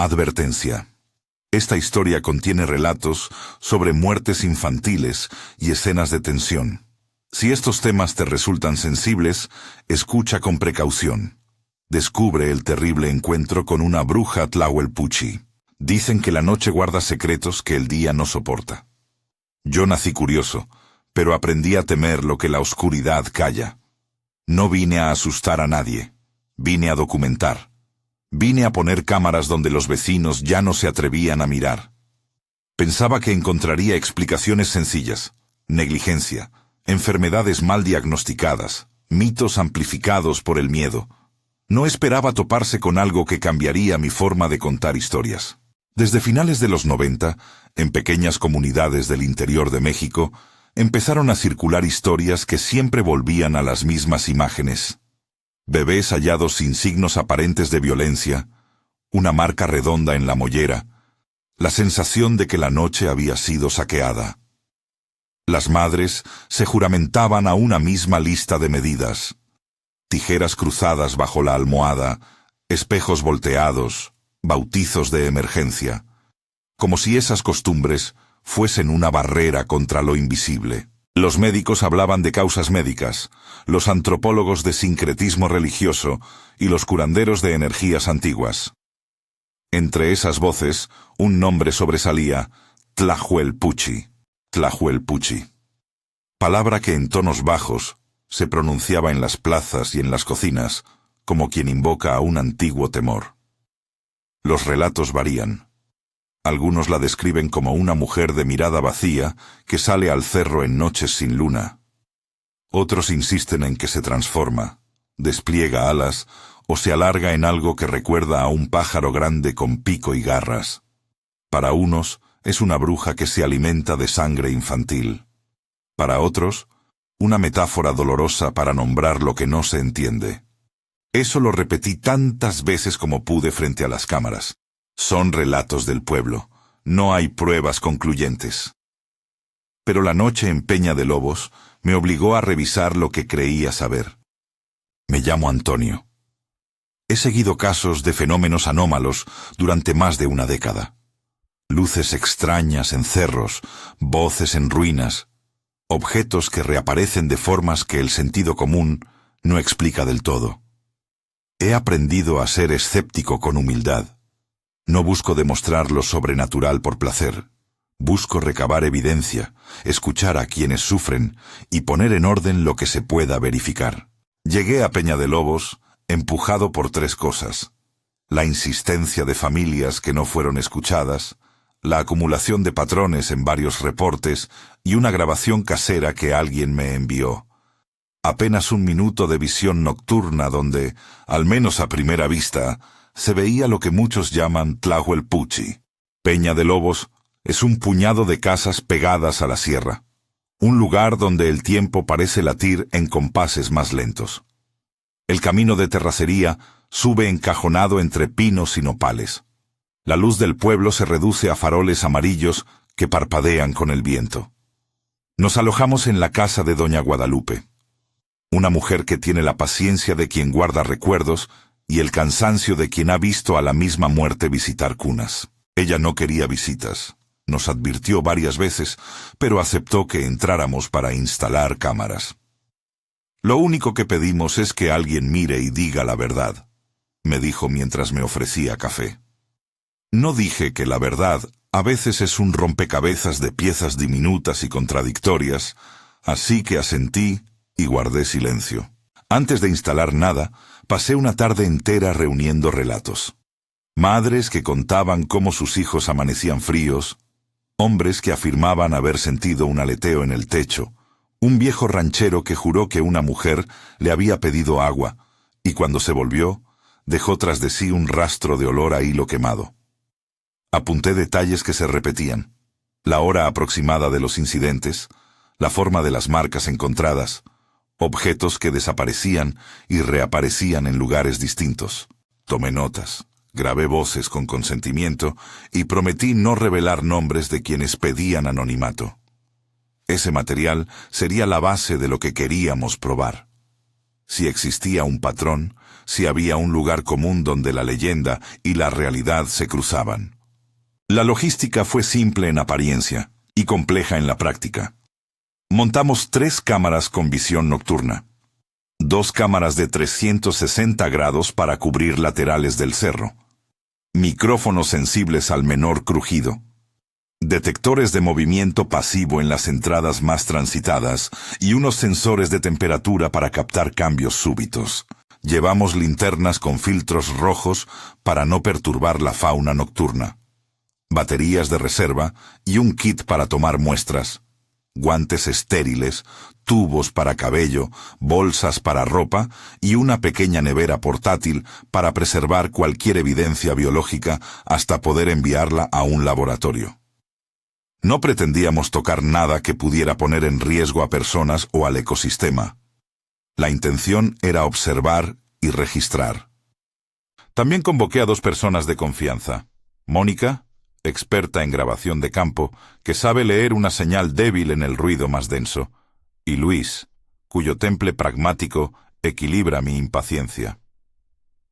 Advertencia. Esta historia contiene relatos sobre muertes infantiles y escenas de tensión. Si estos temas te resultan sensibles, escucha con precaución. Descubre el terrible encuentro con una bruja Tlahuelpuchi. Dicen que la noche guarda secretos que el día no soporta. Yo nací curioso, pero aprendí a temer lo que la oscuridad calla. No vine a asustar a nadie. Vine a documentar. Vine a poner cámaras donde los vecinos ya no se atrevían a mirar. Pensaba que encontraría explicaciones sencillas: negligencia, enfermedades mal diagnosticadas, mitos amplificados por el miedo. No esperaba toparse con algo que cambiaría mi forma de contar historias. Desde finales de los 90, en pequeñas comunidades del interior de México, empezaron a circular historias que siempre volvían a las mismas imágenes. Bebés hallados sin signos aparentes de violencia, una marca redonda en la mollera, la sensación de que la noche había sido saqueada. Las madres se juramentaban a una misma lista de medidas: tijeras cruzadas bajo la almohada, espejos volteados, bautizos de emergencia, como si esas costumbres fuesen una barrera contra lo invisible. Los médicos hablaban de causas médicas, los antropólogos de sincretismo religioso y los curanderos de energías antiguas. Entre esas voces, un nombre sobresalía: Tlahuelpuchi. Tlahuelpuchi. Palabra que en tonos bajos se pronunciaba en las plazas y en las cocinas, como quien invoca a un antiguo temor. Los relatos varían. Algunos la describen como una mujer de mirada vacía que sale al cerro en noches sin luna. Otros insisten en que se transforma, despliega alas o se alarga en algo que recuerda a un pájaro grande con pico y garras. Para unos, es una bruja que se alimenta de sangre infantil. Para otros, una metáfora dolorosa para nombrar lo que no se entiende. Eso lo repetí tantas veces como pude frente a las cámaras. Son relatos del pueblo, no hay pruebas concluyentes. Pero la noche en Peña de Lobos me obligó a revisar lo que creía saber. Me llamo Antonio. He seguido casos de fenómenos anómalos durante más de una década. Luces extrañas en cerros, voces en ruinas, objetos que reaparecen de formas que el sentido común no explica del todo. He aprendido a ser escéptico con humildad. No busco demostrar lo sobrenatural por placer. Busco recabar evidencia, escuchar a quienes sufren y poner en orden lo que se pueda verificar. Llegué a Peña de Lobos empujado por tres cosas: la insistencia de familias que no fueron escuchadas, la acumulación de patrones en varios reportes y una grabación casera que alguien me envió. Apenas un minuto de visión nocturna donde, al menos a primera vista, se veía lo que muchos llaman Tlahuelpuchi. Peña de Lobos es un puñado de casas pegadas a la sierra, un lugar donde el tiempo parece latir en compases más lentos. El camino de terracería sube encajonado entre pinos y nopales. La luz del pueblo se reduce a faroles amarillos que parpadean con el viento. Nos alojamos en la casa de doña Guadalupe, una mujer que tiene la paciencia de quien guarda recuerdos y el cansancio de quien ha visto a la misma muerte visitar cunas. Ella no quería visitas. Nos advirtió varias veces, pero aceptó que entráramos para instalar cámaras. Lo único que pedimos es que alguien mire y diga la verdad, me dijo mientras me ofrecía café. No dije que la verdad a veces es un rompecabezas de piezas diminutas y contradictorias, así que asentí y guardé silencio. Antes de instalar nada, pasé una tarde entera reuniendo relatos. Madres que contaban cómo sus hijos amanecían fríos, hombres que afirmaban haber sentido un aleteo en el techo, un viejo ranchero que juró que una mujer le había pedido agua, y cuando se volvió, dejó tras de sí un rastro de olor a hilo quemado. Apunté detalles que se repetían: la hora aproximada de los incidentes, la forma de las marcas encontradas, objetos que desaparecían y reaparecían en lugares distintos. Tomé notas, grabé voces con consentimiento y prometí no revelar nombres de quienes pedían anonimato. Ese material sería la base de lo que queríamos probar. Si existía un patrón, si había un lugar común donde la leyenda y la realidad se cruzaban. La logística fue simple en apariencia y compleja en la práctica. Montamos 3 cámaras con visión nocturna. 2 cámaras de 360 grados para cubrir laterales del cerro. Micrófonos sensibles al menor crujido. Detectores de movimiento pasivo en las entradas más transitadas y unos sensores de temperatura para captar cambios súbitos. Llevamos linternas con filtros rojos para no perturbar la fauna nocturna. Baterías de reserva y un kit para tomar muestras. Guantes estériles, tubos para cabello, bolsas para ropa y una pequeña nevera portátil para preservar cualquier evidencia biológica hasta poder enviarla a un laboratorio. No pretendíamos tocar nada que pudiera poner en riesgo a personas o al ecosistema. La intención era observar y registrar. También convoqué a 2 personas de confianza. Mónica, experta en grabación de campo, que sabe leer una señal débil en el ruido más denso, y Luis, cuyo temple pragmático equilibra mi impaciencia.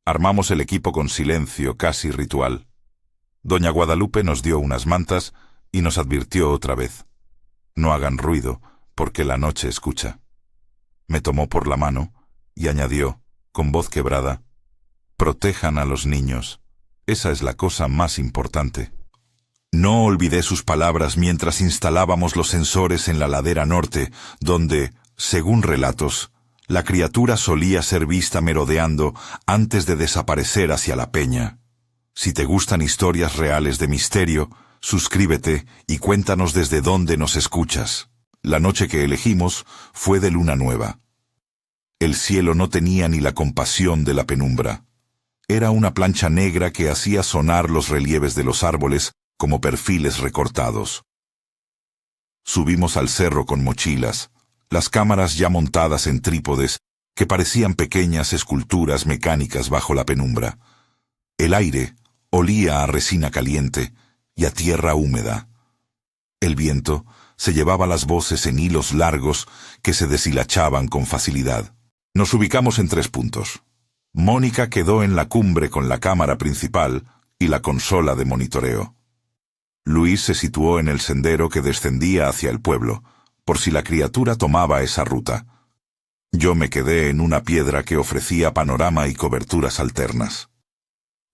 Armamos el equipo con silencio casi ritual. Doña Guadalupe nos dio unas mantas y nos advirtió otra vez: no hagan ruido, porque la noche escucha. Me tomó por la mano y añadió, con voz quebrada: protejan a los niños. Esa es la cosa más importante. No olvidé sus palabras mientras instalábamos los sensores en la ladera norte, donde, según relatos, la criatura solía ser vista merodeando antes de desaparecer hacia la peña. Si te gustan historias reales de misterio, suscríbete y cuéntanos desde dónde nos escuchas. La noche que elegimos fue de luna nueva. El cielo no tenía ni la compasión de la penumbra. Era una plancha negra que hacía sonar los relieves de los árboles como perfiles recortados. Subimos al cerro con mochilas, las cámaras ya montadas en trípodes que parecían pequeñas esculturas mecánicas bajo la penumbra. El aire olía a resina caliente y a tierra húmeda. El viento se llevaba las voces en hilos largos que se deshilachaban con facilidad. Nos ubicamos en 3 puntos. Mónica quedó en la cumbre con la cámara principal y la consola de monitoreo. Luis se situó en el sendero que descendía hacia el pueblo, por si la criatura tomaba esa ruta. Yo me quedé en una piedra que ofrecía panorama y coberturas alternas.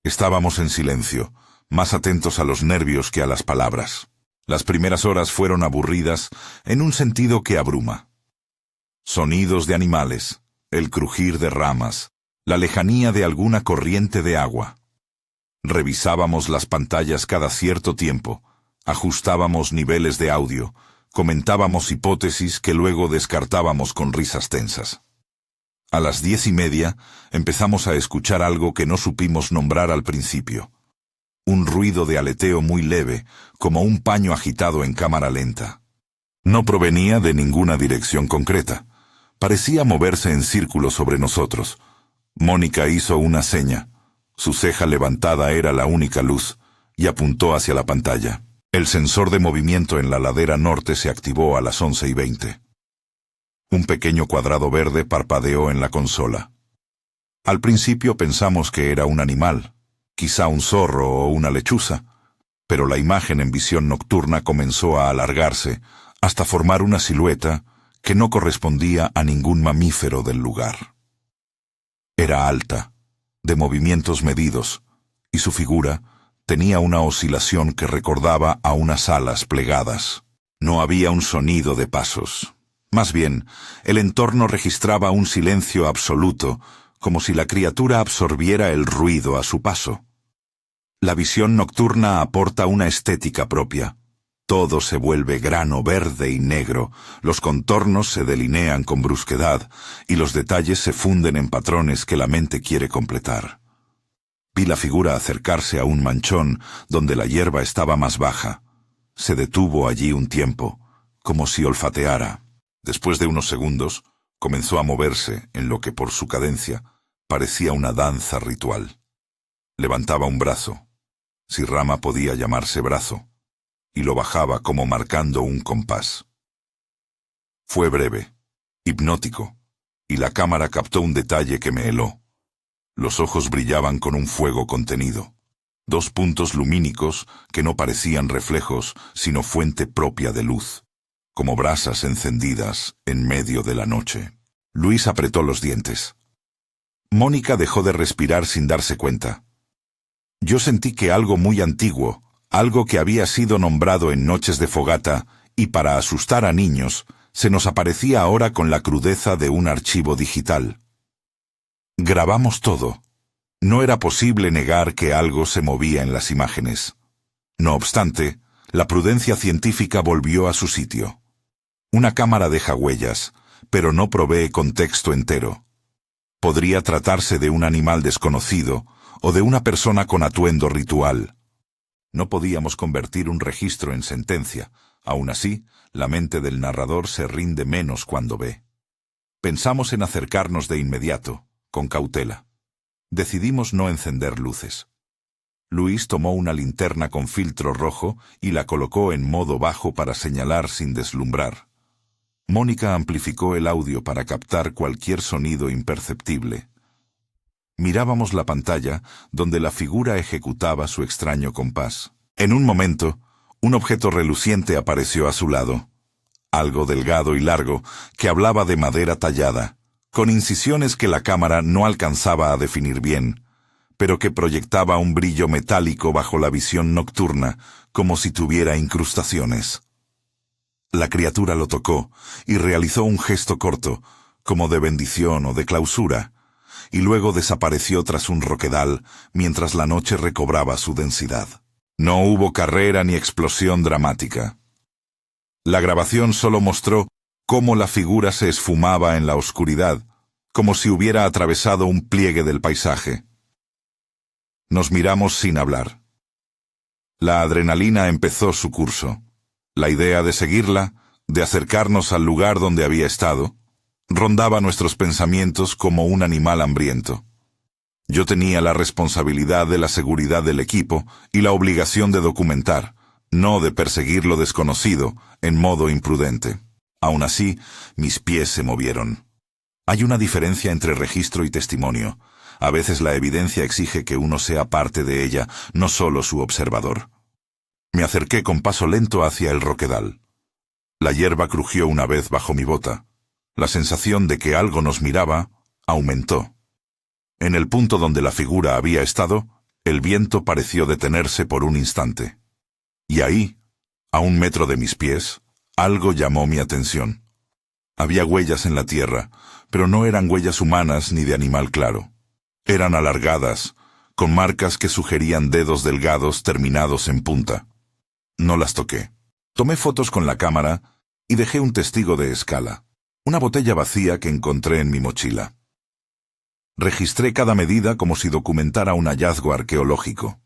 Estábamos en silencio, más atentos a los nervios que a las palabras. Las primeras horas fueron aburridas en un sentido que abruma. Sonidos de animales, el crujir de ramas, la lejanía de alguna corriente de agua. Revisábamos las pantallas cada cierto tiempo, ajustábamos niveles de audio, comentábamos hipótesis que luego descartábamos con risas tensas. A las 10:30 empezamos a escuchar algo que no supimos nombrar al principio. Un ruido de aleteo muy leve, como un paño agitado en cámara lenta. No provenía de ninguna dirección concreta. Parecía moverse en círculo sobre nosotros. Mónica hizo una seña. Su ceja levantada era la única luz, y apuntó hacia la pantalla. El sensor de movimiento en la ladera norte se activó a las 11:20. Un pequeño cuadrado verde parpadeó en la consola. Al principio pensamos que era un animal, quizá un zorro o una lechuza, pero la imagen en visión nocturna comenzó a alargarse hasta formar una silueta que no correspondía a ningún mamífero del lugar. Era alta, de movimientos medidos, y su figura tenía una oscilación que recordaba a unas alas plegadas. No había un sonido de pasos. Más bien, el entorno registraba un silencio absoluto, como si la criatura absorbiera el ruido a su paso. La visión nocturna aporta una estética propia. Todo se vuelve grano verde y negro, los contornos se delinean con brusquedad y los detalles se funden en patrones que la mente quiere completar. Vi la figura acercarse a un manchón donde la hierba estaba más baja. Se detuvo allí un tiempo, como si olfateara. Después de unos segundos, comenzó a moverse en lo que por su cadencia parecía una danza ritual. Levantaba un brazo, si rama podía llamarse brazo, y lo bajaba como marcando un compás. Fue breve, hipnótico, y la cámara captó un detalle que me heló. Los ojos brillaban con un fuego contenido. 2 puntos lumínicos que no parecían reflejos, sino fuente propia de luz, como brasas encendidas en medio de la noche. Luis apretó los dientes. Mónica dejó de respirar sin darse cuenta. Yo sentí que algo muy antiguo, algo que había sido nombrado en noches de fogata y para asustar a niños, se nos aparecía ahora con la crudeza de un archivo digital. Grabamos todo. No era posible negar que algo se movía en las imágenes. No obstante, la prudencia científica volvió a su sitio. Una cámara deja huellas, pero no provee contexto entero. Podría tratarse de un animal desconocido o de una persona con atuendo ritual. No podíamos convertir un registro en sentencia. Aún así, la mente del narrador se rinde menos cuando ve. Pensamos en acercarnos de inmediato, con cautela. Decidimos no encender luces. Luis tomó una linterna con filtro rojo y la colocó en modo bajo para señalar sin deslumbrar. Mónica amplificó el audio para captar cualquier sonido imperceptible. Mirábamos la pantalla donde la figura ejecutaba su extraño compás. En un momento, un objeto reluciente apareció a su lado. Algo delgado y largo que hablaba de madera tallada, con incisiones que la cámara no alcanzaba a definir bien, pero que proyectaba un brillo metálico bajo la visión nocturna, como si tuviera incrustaciones. La criatura lo tocó y realizó un gesto corto, como de bendición o de clausura, y luego desapareció tras un roquedal mientras la noche recobraba su densidad. No hubo carrera ni explosión dramática. La grabación solo mostró cómo la figura se esfumaba en la oscuridad, como si hubiera atravesado un pliegue del paisaje. Nos miramos sin hablar. La adrenalina empezó su curso. La idea de seguirla, de acercarnos al lugar donde había estado, rondaba nuestros pensamientos como un animal hambriento. Yo tenía la responsabilidad de la seguridad del equipo y la obligación de documentar, no de perseguir lo desconocido en modo imprudente. Aún así, mis pies se movieron. Hay una diferencia entre registro y testimonio. A veces la evidencia exige que uno sea parte de ella, no solo su observador. Me acerqué con paso lento hacia el roquedal. La hierba crujió una vez bajo mi bota. La sensación de que algo nos miraba aumentó. En el punto donde la figura había estado, el viento pareció detenerse por un instante. Y ahí, a 1 metro de mis pies, algo llamó mi atención. Había huellas en la tierra, pero no eran huellas humanas ni de animal claro. Eran alargadas, con marcas que sugerían dedos delgados terminados en punta. No las toqué. Tomé fotos con la cámara y dejé un testigo de escala, una botella vacía que encontré en mi mochila. Registré cada medida como si documentara un hallazgo arqueológico.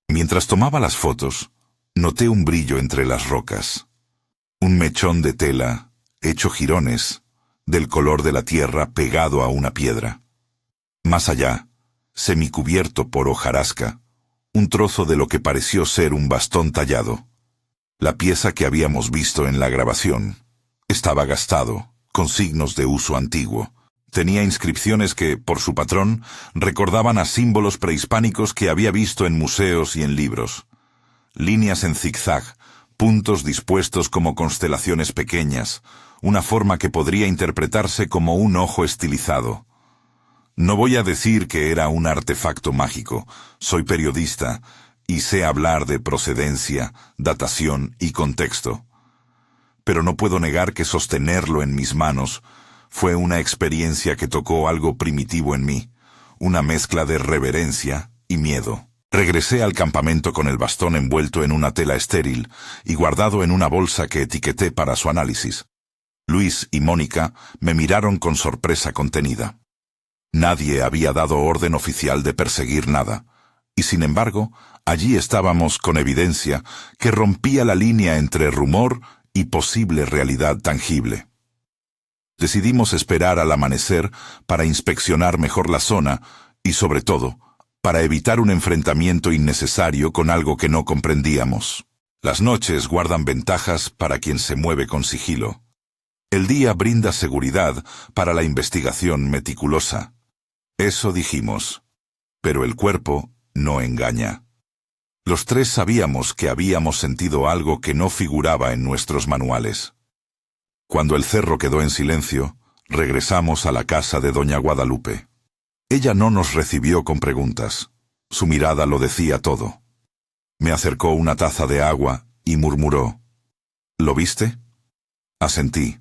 Mientras tomaba las fotos, noté un brillo entre las rocas. Un mechón de tela, hecho jirones, del color de la tierra pegado a una piedra. Más allá, semicubierto por hojarasca, un trozo de lo que pareció ser un bastón tallado. La pieza que habíamos visto en la grabación estaba gastado, con signos de uso antiguo. Tenía inscripciones que, por su patrón, recordaban a símbolos prehispánicos que había visto en museos y en libros. Líneas en zigzag, puntos dispuestos como constelaciones pequeñas, una forma que podría interpretarse como un ojo estilizado. No voy a decir que era un artefacto mágico. Soy periodista y sé hablar de procedencia, datación y contexto. Pero no puedo negar que sostenerlo en mis manos fue una experiencia que tocó algo primitivo en mí, una mezcla de reverencia y miedo. Regresé al campamento con el bastón envuelto en una tela estéril y guardado en una bolsa que etiqueté para su análisis. Luis y Mónica me miraron con sorpresa contenida. Nadie había dado orden oficial de perseguir nada, y sin embargo, allí estábamos con evidencia que rompía la línea entre rumor y posible realidad tangible. Decidimos esperar al amanecer para inspeccionar mejor la zona y, sobre todo, para evitar un enfrentamiento innecesario con algo que no comprendíamos. Las noches guardan ventajas para quien se mueve con sigilo. El día brinda seguridad para la investigación meticulosa. Eso dijimos. Pero el cuerpo no engaña. Los tres sabíamos que habíamos sentido algo que no figuraba en nuestros manuales. Cuando el cerro quedó en silencio, regresamos a la casa de doña Guadalupe. Ella no nos recibió con preguntas. Su mirada lo decía todo. Me acercó una taza de agua y murmuró: ¿Lo viste? Asentí.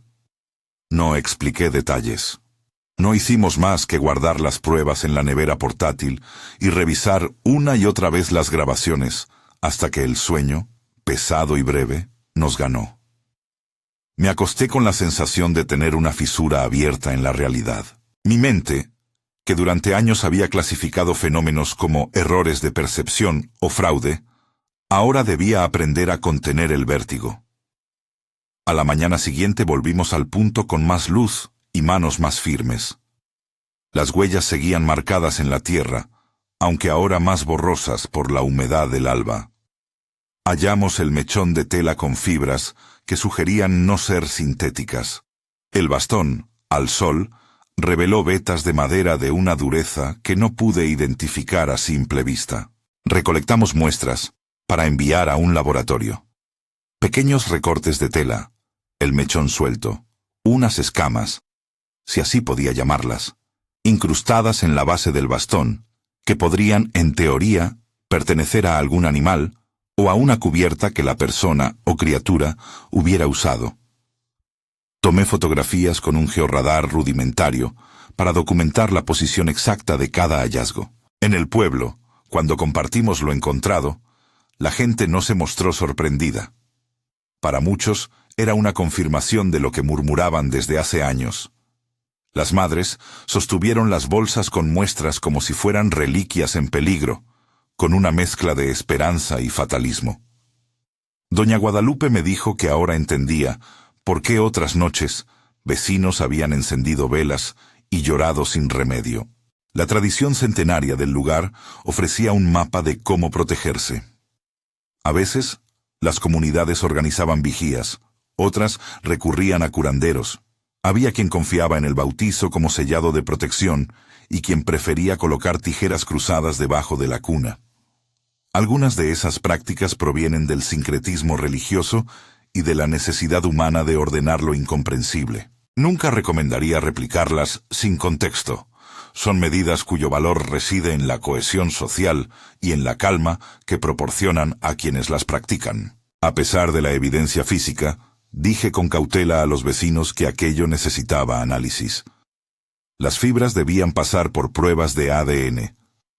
No expliqué detalles. No hicimos más que guardar las pruebas en la nevera portátil y revisar una y otra vez las grabaciones, hasta que el sueño, pesado y breve, nos ganó. Me acosté con la sensación de tener una fisura abierta en la realidad. Mi mente, que durante años había clasificado fenómenos como errores de percepción o fraude, ahora debía aprender a contener el vértigo. A la mañana siguiente volvimos al punto con más luz y manos más firmes. Las huellas seguían marcadas en la tierra, aunque ahora más borrosas por la humedad del alba. Hallamos el mechón de tela con fibras que sugerían no ser sintéticas. El bastón, al sol, reveló vetas de madera de una dureza que no pude identificar a simple vista. Recolectamos muestras para enviar a un laboratorio. Pequeños recortes de tela, el mechón suelto, unas escamas, si así podía llamarlas, incrustadas en la base del bastón, que podrían, en teoría, pertenecer a algún animal o a una cubierta que la persona o criatura hubiera usado. Tomé fotografías con un georradar rudimentario para documentar la posición exacta de cada hallazgo. En el pueblo, cuando compartimos lo encontrado, la gente no se mostró sorprendida. Para muchos, era una confirmación de lo que murmuraban desde hace años. Las madres sostuvieron las bolsas con muestras como si fueran reliquias en peligro, con una mezcla de esperanza y fatalismo. Doña Guadalupe me dijo que ahora entendía por qué otras noches vecinos habían encendido velas y llorado sin remedio. La tradición centenaria del lugar ofrecía un mapa de cómo protegerse. A veces, las comunidades organizaban vigías, otras recurrían a curanderos. Había quien confiaba en el bautizo como sellado de protección y quien prefería colocar tijeras cruzadas debajo de la cuna. Algunas de esas prácticas provienen del sincretismo religioso y de la necesidad humana de ordenar lo incomprensible. Nunca recomendaría replicarlas sin contexto. Son medidas cuyo valor reside en la cohesión social y en la calma que proporcionan a quienes las practican. A pesar de la evidencia física, dije con cautela a los vecinos que aquello necesitaba análisis. Las fibras debían pasar por pruebas de ADN.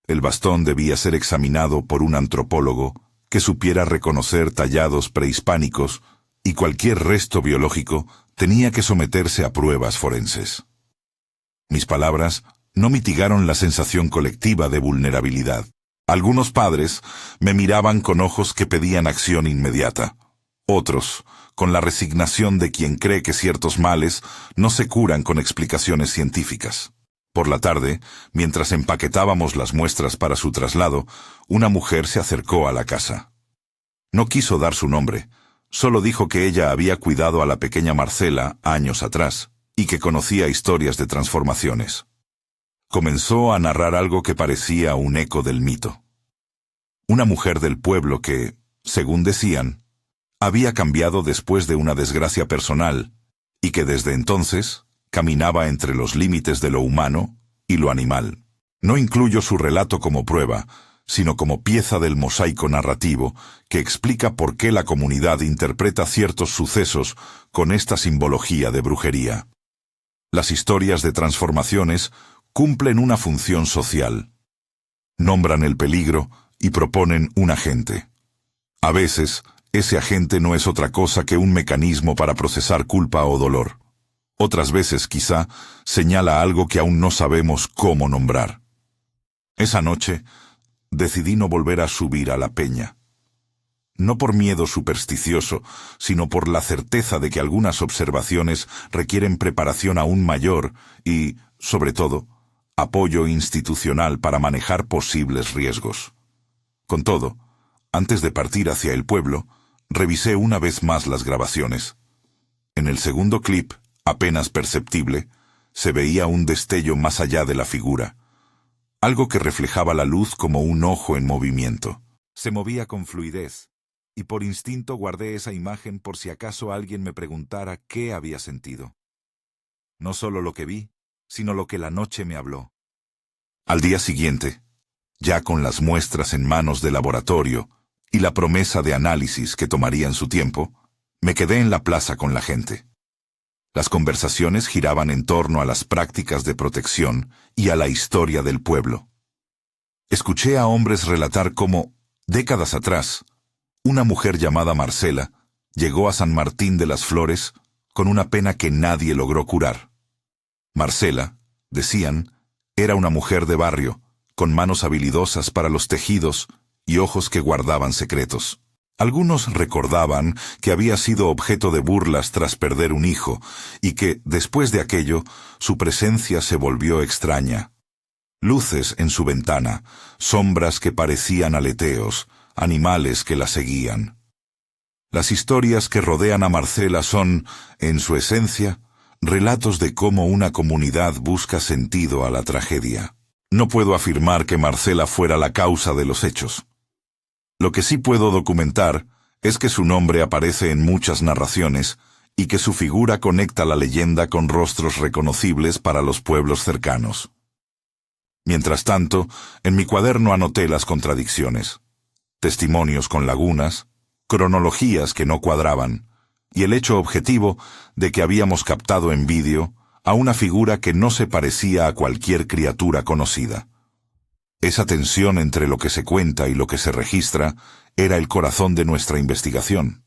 El bastón debía ser examinado por un antropólogo que supiera reconocer tallados prehispánicos y cualquier resto biológico tenía que someterse a pruebas forenses. Mis palabras no mitigaron la sensación colectiva de vulnerabilidad. Algunos padres me miraban con ojos que pedían acción inmediata. Otros, con la resignación de quien cree que ciertos males no se curan con explicaciones científicas. Por la tarde, mientras empaquetábamos las muestras para su traslado, una mujer se acercó a la casa. No quiso dar su nombre, solo dijo que ella había cuidado a la pequeña Marcela años atrás y que conocía historias de transformaciones. Comenzó a narrar algo que parecía un eco del mito. Una mujer del pueblo que, según decían, había cambiado después de una desgracia personal y que desde entonces caminaba entre los límites de lo humano y lo animal. No incluyo su relato como prueba, sino como pieza del mosaico narrativo que explica por qué la comunidad interpreta ciertos sucesos con esta simbología de brujería. Las historias de transformaciones cumplen una función social. Nombran el peligro y proponen un agente. A veces, ese agente no es otra cosa que un mecanismo para procesar culpa o dolor. Otras veces, quizá, señala algo que aún no sabemos cómo nombrar. Esa noche, decidí no volver a subir a la peña. No por miedo supersticioso, sino por la certeza de que algunas observaciones requieren preparación aún mayor y, sobre todo, apoyo institucional para manejar posibles riesgos. Con todo, antes de partir hacia el pueblo, revisé una vez más las grabaciones. En el segundo clip, apenas perceptible, se veía un destello más allá de la figura, algo que reflejaba la luz como un ojo en movimiento. Se movía con fluidez, y por instinto guardé esa imagen por si acaso alguien me preguntara qué había sentido. No solo lo que vi, sino lo que la noche me habló. Al día siguiente, ya con las muestras en manos del laboratorio y la promesa de análisis que tomarían su tiempo, me quedé en la plaza con la gente. Las conversaciones giraban en torno a las prácticas de protección y a la historia del pueblo. Escuché a hombres relatar cómo, décadas atrás, una mujer llamada Marcela llegó a San Martín de las Flores con una pena que nadie logró curar. Marcela, decían, era una mujer de barrio, con manos habilidosas para los tejidos y ojos que guardaban secretos. Algunos recordaban que había sido objeto de burlas tras perder un hijo y que, después de aquello, su presencia se volvió extraña. Luces en su ventana, sombras que parecían aleteos, animales que la seguían. Las historias que rodean a Marcela son, en su esencia, relatos de cómo una comunidad busca sentido a la tragedia. No puedo afirmar que Marcela fuera la causa de los hechos. Lo que sí puedo documentar es que su nombre aparece en muchas narraciones y que su figura conecta la leyenda con rostros reconocibles para los pueblos cercanos. Mientras tanto, en mi cuaderno anoté las contradicciones, testimonios con lagunas, cronologías que no cuadraban, y el hecho objetivo de que habíamos captado en vídeo a una figura que no se parecía a cualquier criatura conocida. Esa tensión entre lo que se cuenta y lo que se registra era el corazón de nuestra investigación.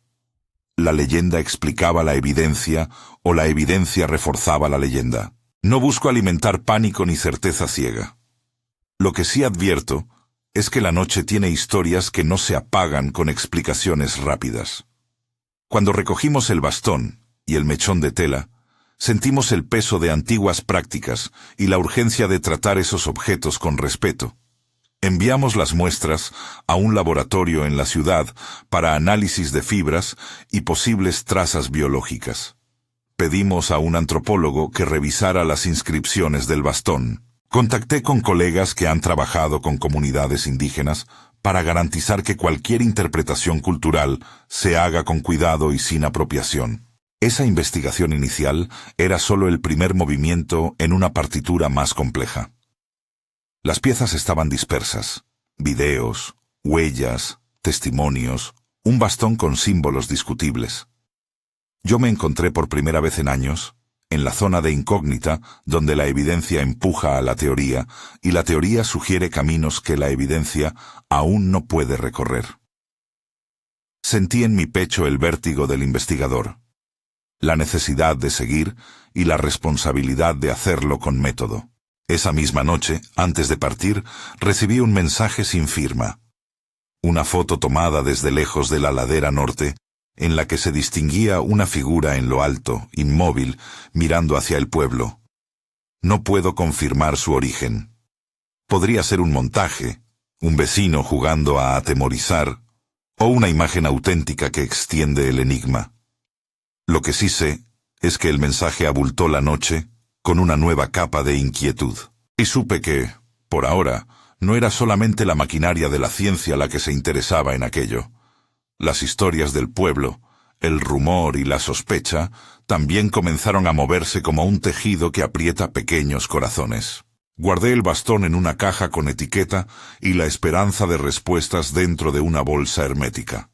La leyenda explicaba la evidencia o la evidencia reforzaba la leyenda. No busco alimentar pánico ni certeza ciega. Lo que sí advierto es que la noche tiene historias que no se apagan con explicaciones rápidas. Cuando recogimos el bastón y el mechón de tela, sentimos el peso de antiguas prácticas y la urgencia de tratar esos objetos con respeto. Enviamos las muestras a un laboratorio en la ciudad para análisis de fibras y posibles trazas biológicas. Pedimos a un antropólogo que revisara las inscripciones del bastón. Contacté con colegas que han trabajado con comunidades indígenas para garantizar que cualquier interpretación cultural se haga con cuidado y sin apropiación. Esa investigación inicial era solo el primer movimiento en una partitura más compleja. Las piezas estaban dispersas: videos, huellas, testimonios, un bastón con símbolos discutibles. Yo me encontré por primera vez en años en la zona de incógnita donde la evidencia empuja a la teoría y la teoría sugiere caminos que la evidencia aún no puede recorrer. Sentí en mi pecho el vértigo del investigador, la necesidad de seguir y la responsabilidad de hacerlo con método. Esa misma noche, antes de partir, recibí un mensaje sin firma. Una foto tomada desde lejos de la ladera norte, en la que se distinguía una figura en lo alto, inmóvil, mirando hacia el pueblo. No puedo confirmar su origen. Podría ser un montaje, un vecino jugando a atemorizar, o una imagen auténtica que extiende el enigma. Lo que sí sé es que el mensaje abultó la noche con una nueva capa de inquietud. Y supe que, por ahora, no era solamente la maquinaria de la ciencia la que se interesaba en aquello. Las historias del pueblo, el rumor y la sospecha también comenzaron a moverse como un tejido que aprieta pequeños corazones. Guardé el bastón en una caja con etiqueta y la esperanza de respuestas dentro de una bolsa hermética.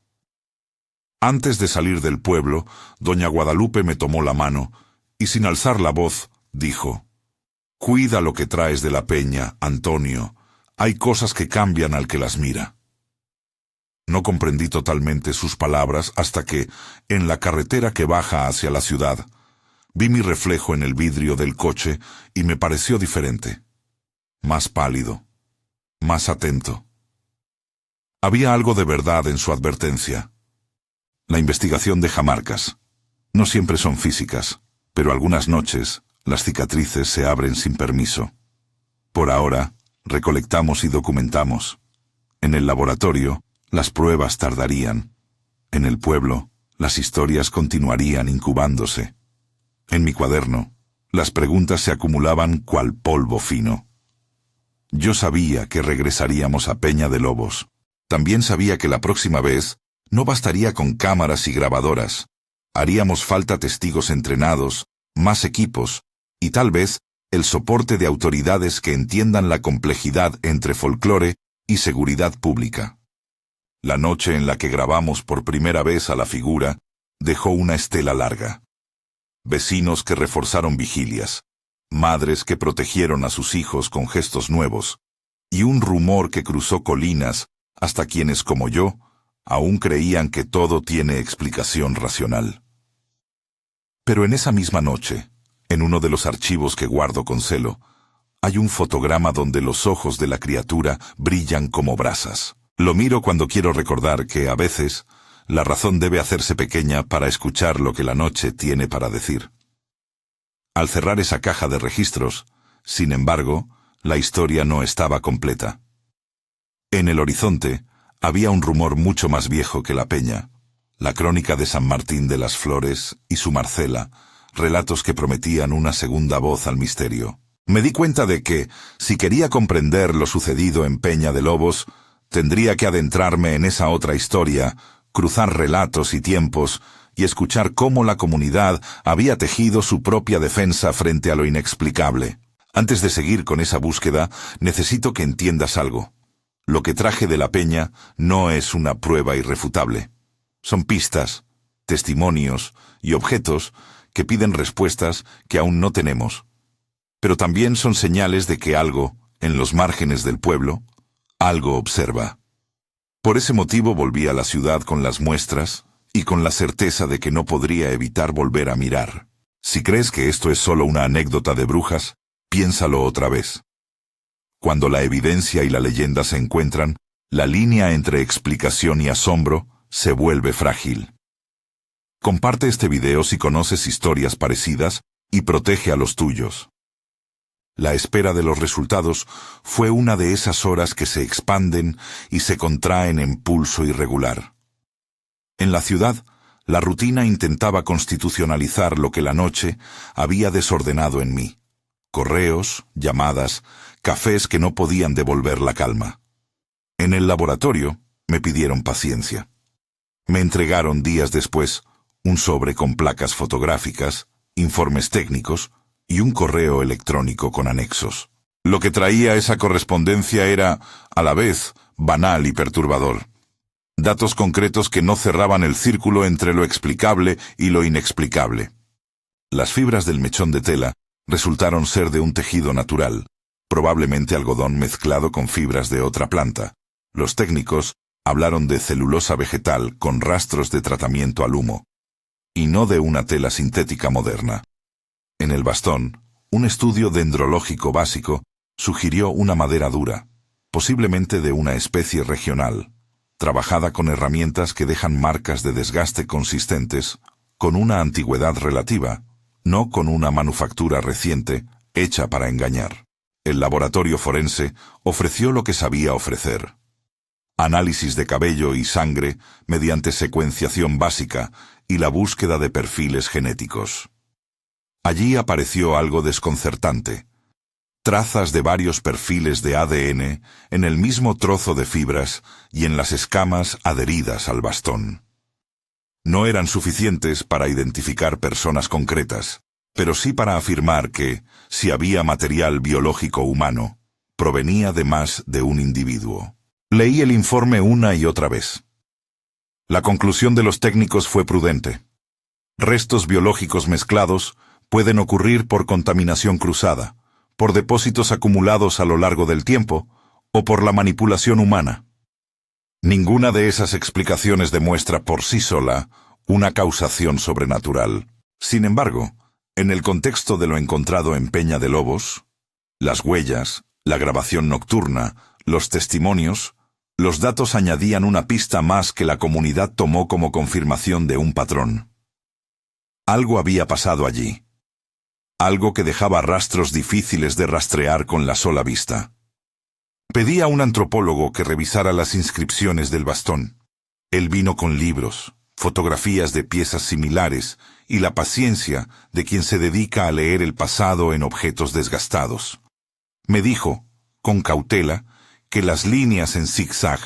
Antes de salir del pueblo, doña Guadalupe me tomó la mano y, sin alzar la voz, dijo: «Cuida lo que traes de la peña, Antonio. Hay cosas que cambian al que las mira». No comprendí totalmente sus palabras hasta que, en la carretera que baja hacia la ciudad, vi mi reflejo en el vidrio del coche y me pareció diferente. Más pálido, más atento. Había algo de verdad en su advertencia. La investigación deja marcas. No siempre son físicas, pero algunas noches las cicatrices se abren sin permiso. Por ahora, recolectamos y documentamos. En el laboratorio, las pruebas tardarían. En el pueblo, las historias continuarían incubándose. En mi cuaderno, las preguntas se acumulaban cual polvo fino. Yo sabía que regresaríamos a Peña de Lobos. También sabía que la próxima vez no bastaría con cámaras y grabadoras. Haríamos falta testigos entrenados, más equipos, y tal vez el soporte de autoridades que entiendan la complejidad entre folclore y seguridad pública. La noche en la que grabamos por primera vez a la figura dejó una estela larga. Vecinos que reforzaron vigilias, madres que protegieron a sus hijos con gestos nuevos, y un rumor que cruzó colinas hasta quienes, como yo, aún creían que todo tiene explicación racional. Pero en esa misma noche, en uno de los archivos que guardo con celo, hay un fotograma donde los ojos de la criatura brillan como brasas. Lo miro cuando quiero recordar que, a veces, la razón debe hacerse pequeña para escuchar lo que la noche tiene para decir. Al cerrar esa caja de registros, sin embargo, la historia no estaba completa. En el horizonte había un rumor mucho más viejo que la peña, la crónica de San Martín de las Flores y su Marcela, relatos que prometían una segunda voz al misterio. Me di cuenta de que, si quería comprender lo sucedido en Peña de Lobos, tendría que adentrarme en esa otra historia, cruzar relatos y tiempos, y escuchar cómo la comunidad había tejido su propia defensa frente a lo inexplicable. Antes de seguir con esa búsqueda, necesito que entiendas algo. Lo que traje de la peña no es una prueba irrefutable. Son pistas, testimonios y objetos que piden respuestas que aún no tenemos. Pero también son señales de que algo, en los márgenes del pueblo, algo observa. Por ese motivo volví a la ciudad con las muestras y con la certeza de que no podría evitar volver a mirar. Si crees que esto es solo una anécdota de brujas, piénsalo otra vez. Cuando la evidencia y la leyenda se encuentran, la línea entre explicación y asombro se vuelve frágil. Comparte este video si conoces historias parecidas y protege a los tuyos. La espera de los resultados fue una de esas horas que se expanden y se contraen en pulso irregular. En la ciudad, la rutina intentaba constitucionalizar lo que la noche había desordenado en mí. Correos, llamadas, cafés que no podían devolver la calma. En el laboratorio me pidieron paciencia. Me entregaron días después un sobre con placas fotográficas, informes técnicos y un correo electrónico con anexos. Lo que traía esa correspondencia era, a la vez, banal y perturbador. Datos concretos que no cerraban el círculo entre lo explicable y lo inexplicable. Las fibras del mechón de tela resultaron ser de un tejido natural, probablemente algodón mezclado con fibras de otra planta. Los técnicos hablaron de celulosa vegetal con rastros de tratamiento al humo, y no de una tela sintética moderna. En el bastón, un estudio dendrológico básico sugirió una madera dura, posiblemente de una especie regional, trabajada con herramientas que dejan marcas de desgaste consistentes, con una antigüedad relativa, no con una manufactura reciente, hecha para engañar. El laboratorio forense ofreció lo que sabía ofrecer. Análisis de cabello y sangre mediante secuenciación básica y la búsqueda de perfiles genéticos. Allí apareció algo desconcertante. Trazas de varios perfiles de ADN en el mismo trozo de fibras y en las escamas adheridas al bastón. No eran suficientes para identificar personas concretas, pero sí para afirmar que, si había material biológico humano, provenía de más de un individuo. Leí el informe una y otra vez. La conclusión de los técnicos fue prudente. Restos biológicos mezclados pueden ocurrir por contaminación cruzada, por depósitos acumulados a lo largo del tiempo o por la manipulación humana. Ninguna de esas explicaciones demuestra por sí sola una causación sobrenatural. Sin embargo, en el contexto de lo encontrado en Peña de Lobos, las huellas, la grabación nocturna, los testimonios, los datos añadían una pista más que la comunidad tomó como confirmación de un patrón. Algo había pasado allí. Algo que dejaba rastros difíciles de rastrear con la sola vista. Pedí a un antropólogo que revisara las inscripciones del bastón. Él vino con libros, fotografías de piezas similares y la paciencia de quien se dedica a leer el pasado en objetos desgastados. Me dijo, con cautela, que las líneas en zigzag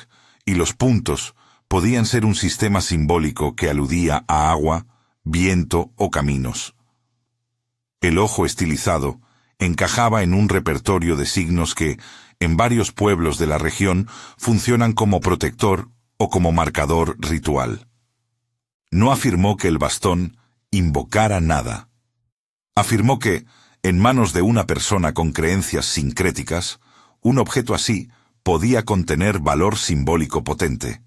y los puntos podían ser un sistema simbólico que aludía a agua, viento o caminos. El ojo estilizado encajaba en un repertorio de signos que, en varios pueblos de la región, funcionan como protector o como marcador ritual. No afirmó que el bastón invocara nada. Afirmó que, en manos de una persona con creencias sincréticas, un objeto así podía contener valor simbólico potente.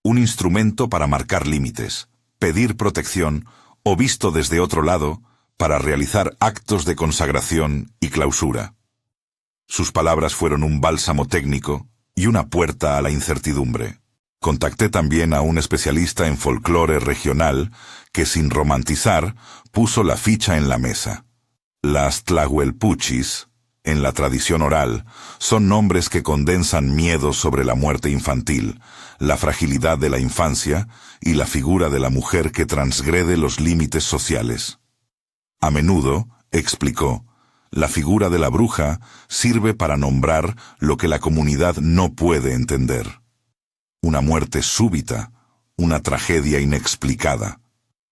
Un instrumento para marcar límites, pedir protección o, visto desde otro lado, para realizar actos de consagración y clausura. Sus palabras fueron un bálsamo técnico y una puerta a la incertidumbre. Contacté también a un especialista en folclore regional que, sin romantizar, puso la ficha en la mesa. Las tlahuelpuchis, en la tradición oral, son nombres que condensan miedos sobre la muerte infantil, la fragilidad de la infancia y la figura de la mujer que transgrede los límites sociales. A menudo, explicó, la figura de la bruja sirve para nombrar lo que la comunidad no puede entender. Una muerte súbita, una tragedia inexplicada,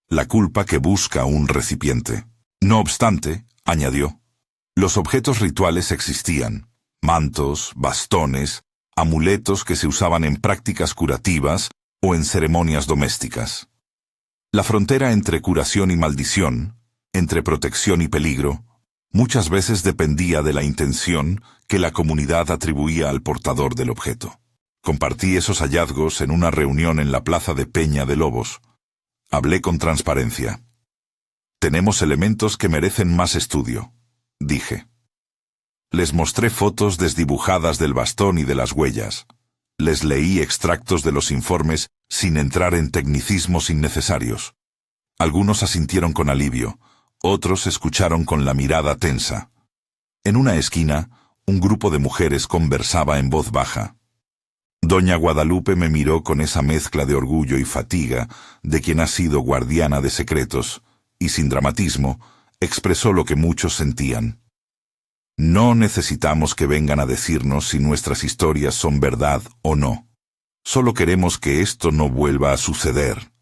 la culpa que busca un recipiente. No obstante, añadió, los objetos rituales existían, mantos, bastones, amuletos que se usaban en prácticas curativas o en ceremonias domésticas. La frontera entre curación y maldición, entre protección y peligro, muchas veces dependía de la intención que la comunidad atribuía al portador del objeto. Compartí esos hallazgos en una reunión en la plaza de Peña de Lobos. Hablé con transparencia. Tenemos elementos que merecen más estudio, dije. Les mostré fotos desdibujadas del bastón y de las huellas. Les leí extractos de los informes sin entrar en tecnicismos innecesarios. Algunos asintieron con alivio, otros escucharon con la mirada tensa. En una esquina, un grupo de mujeres conversaba en voz baja. Doña Guadalupe me miró con esa mezcla de orgullo y fatiga de quien ha sido guardiana de secretos, y sin dramatismo, expresó lo que muchos sentían. No necesitamos que vengan a decirnos si nuestras historias son verdad o no. Solo queremos que esto no vuelva a suceder.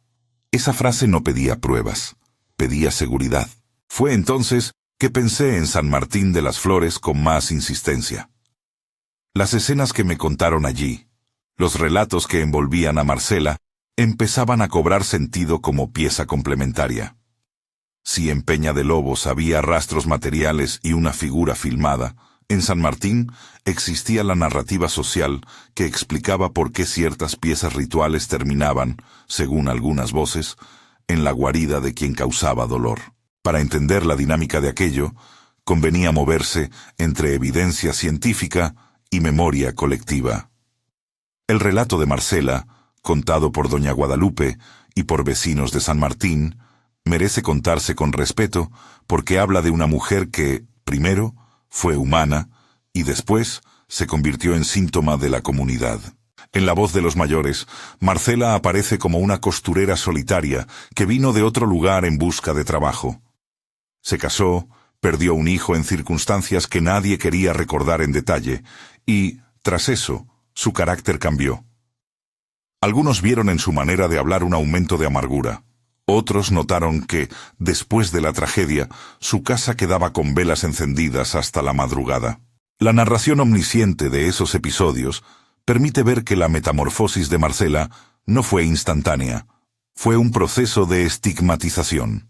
Esa frase no pedía pruebas, pedía seguridad. Fue entonces que pensé en San Martín de las Flores con más insistencia. Las escenas que me contaron allí, los relatos que envolvían a Marcela, empezaban a cobrar sentido como pieza complementaria. Si en Peña de Lobos había rastros materiales y una figura filmada, en San Martín existía la narrativa social que explicaba por qué ciertas piezas rituales terminaban, según algunas voces, en la guarida de quien causaba dolor. Para entender la dinámica de aquello, convenía moverse entre evidencia científica y memoria colectiva. El relato de Marcela, contado por doña Guadalupe y por vecinos de San Martín, merece contarse con respeto porque habla de una mujer que, primero, fue humana y después se convirtió en síntoma de la comunidad. En la voz de los mayores, Marcela aparece como una costurera solitaria que vino de otro lugar en busca de trabajo. Se casó, perdió un hijo en circunstancias que nadie quería recordar en detalle, y, tras eso, su carácter cambió. Algunos vieron en su manera de hablar un aumento de amargura. Otros notaron que, después de la tragedia, su casa quedaba con velas encendidas hasta la madrugada. La narración omnisciente de esos episodios permite ver que la metamorfosis de Marcela no fue instantánea, fue un proceso de estigmatización.